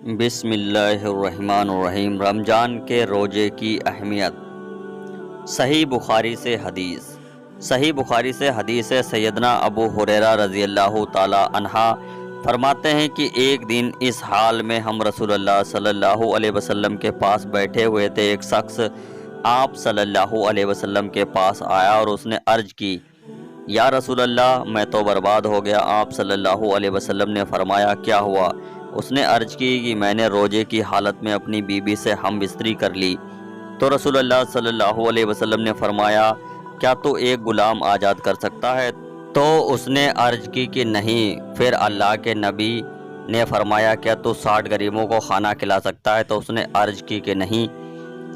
بسم اللہ الرحمن الرحیم۔ رمضان کے روزے کی اہمیت۔ صحیح بخاری سے حدیث ہے، سیدنا ابو ہریرہ رضی اللہ تعالی عنہ فرماتے ہیں کہ ایک دن اس حال میں ہم رسول اللہ صلی اللہ علیہ وسلم کے پاس بیٹھے ہوئے تھے۔ ایک شخص آپ صلی اللہ علیہ وسلم کے پاس آیا اور اس نے عرض کی، یا رسول اللہ، میں تو برباد ہو گیا۔ آپ صلی اللہ علیہ وسلم نے فرمایا، کیا ہوا؟ اس نے عرض کی کہ میں نے روزے کی حالت میں اپنی بیوی سے ہم بستری کر لی۔ تو رسول اللہ صلی اللہ علیہ وسلم نے فرمایا، کیا تو ایک غلام آزاد کر سکتا ہے؟ تو اس نے عرض کی کہ نہیں۔ پھر اللہ کے نبی نے فرمایا، کیا تو 60 غریبوں کو کھانا کھلا سکتا ہے؟ تو اس نے عرض کی کہ نہیں۔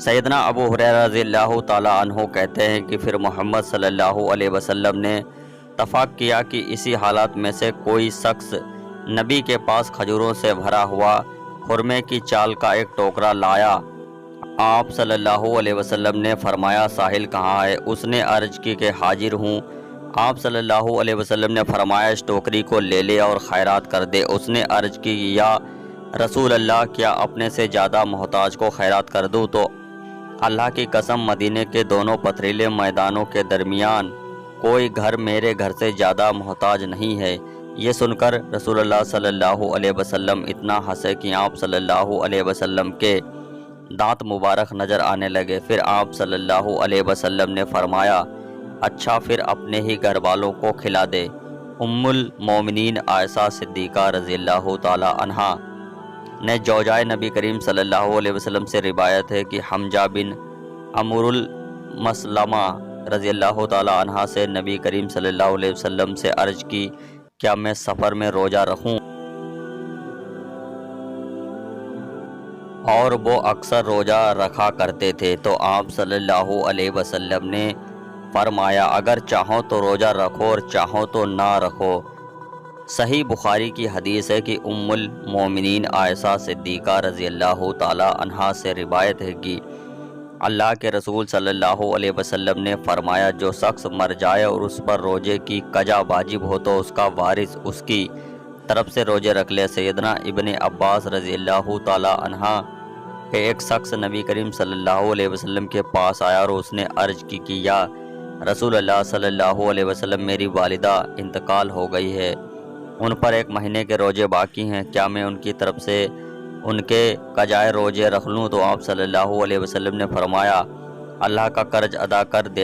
سیدنا ابو ہریرہ رضی اللہ تعالی عنہ کہتے ہیں کہ پھر محمد صلی اللہ علیہ وسلم نے اتفاق کیا کہ اسی حالات میں سے کوئی شخص نبی کے پاس کھجوروں سے بھرا ہوا خرمے کی چال کا ایک ٹوکرا لایا۔ آپ صلی اللہ علیہ وسلم نے فرمایا، ساحل کہاں ہے؟ اس نے عرض کی کہ حاضر ہوں۔ آپ صلی اللہ علیہ وسلم نے فرمایا، اس ٹوکری کو لے لے اور خیرات کر دے۔ اس نے عرض کی، یا رسول اللہ، کیا اپنے سے زیادہ محتاج کو خیرات کر دوں؟ تو اللہ کی قسم، مدینے کے دونوں پتھریلے میدانوں کے درمیان کوئی گھر میرے گھر سے زیادہ محتاج نہیں ہے۔ یہ سن کر رسول اللہ صلی اللہ علیہ وسلم اتنا ہنسے کہ آپ صلی اللہ علیہ وسلم کے دانت مبارک نظر آنے لگے۔ پھر آپ صلی اللہ علیہ وسلم نے فرمایا، اچھا پھر اپنے ہی گھر والوں کو کھلا دے۔ ام المومنین عائشہ صدیقہ رضی اللہ تعالی عنہا نے زوجائے نبی کریم صلی اللہ علیہ وسلم سے روایت ہے کہ حمزہ بن عمرو المسلمہ رضی اللہ تعالی عنہ سے نبی کریم صلی اللہ علیہ وسلم سے عرض کی، کیا میں سفر میں روزہ رکھوں؟ اور وہ اکثر روزہ رکھا کرتے تھے۔ تو آپ صلی اللہ علیہ وسلم نے فرمایا، اگر چاہو تو روزہ رکھو اور چاہو تو نہ رکھو۔ صحیح بخاری کی حدیث ہے کہ ام المومنین عائشہ صدیقہ رضی اللہ تعالی عنہا سے روایت ہے کہ اللہ کے رسول صلی اللہ علیہ وسلم نے فرمایا، جو شخص مر جائے اور اس پر روزے کی قضا واجب ہو تو اس کا وارث اس کی طرف سے روزے رکھ لے۔ سیدنا ابن عباس رضی اللہ تعالی عنہ کہ ایک شخص نبی کریم صلی اللہ علیہ وسلم کے پاس آیا اور اس نے عرض کی کہ یا رسول اللہ صلی اللہ علیہ وسلم، میری والدہ انتقال ہو گئی ہے، ان پر 1 مہینے کے روزے باقی ہیں، کیا میں ان کی طرف سے ان کے قضائے روزے رکھ لوں؟ تو آپ صلی اللہ علیہ وسلم نے فرمایا، اللہ کا قرض ادا کر دے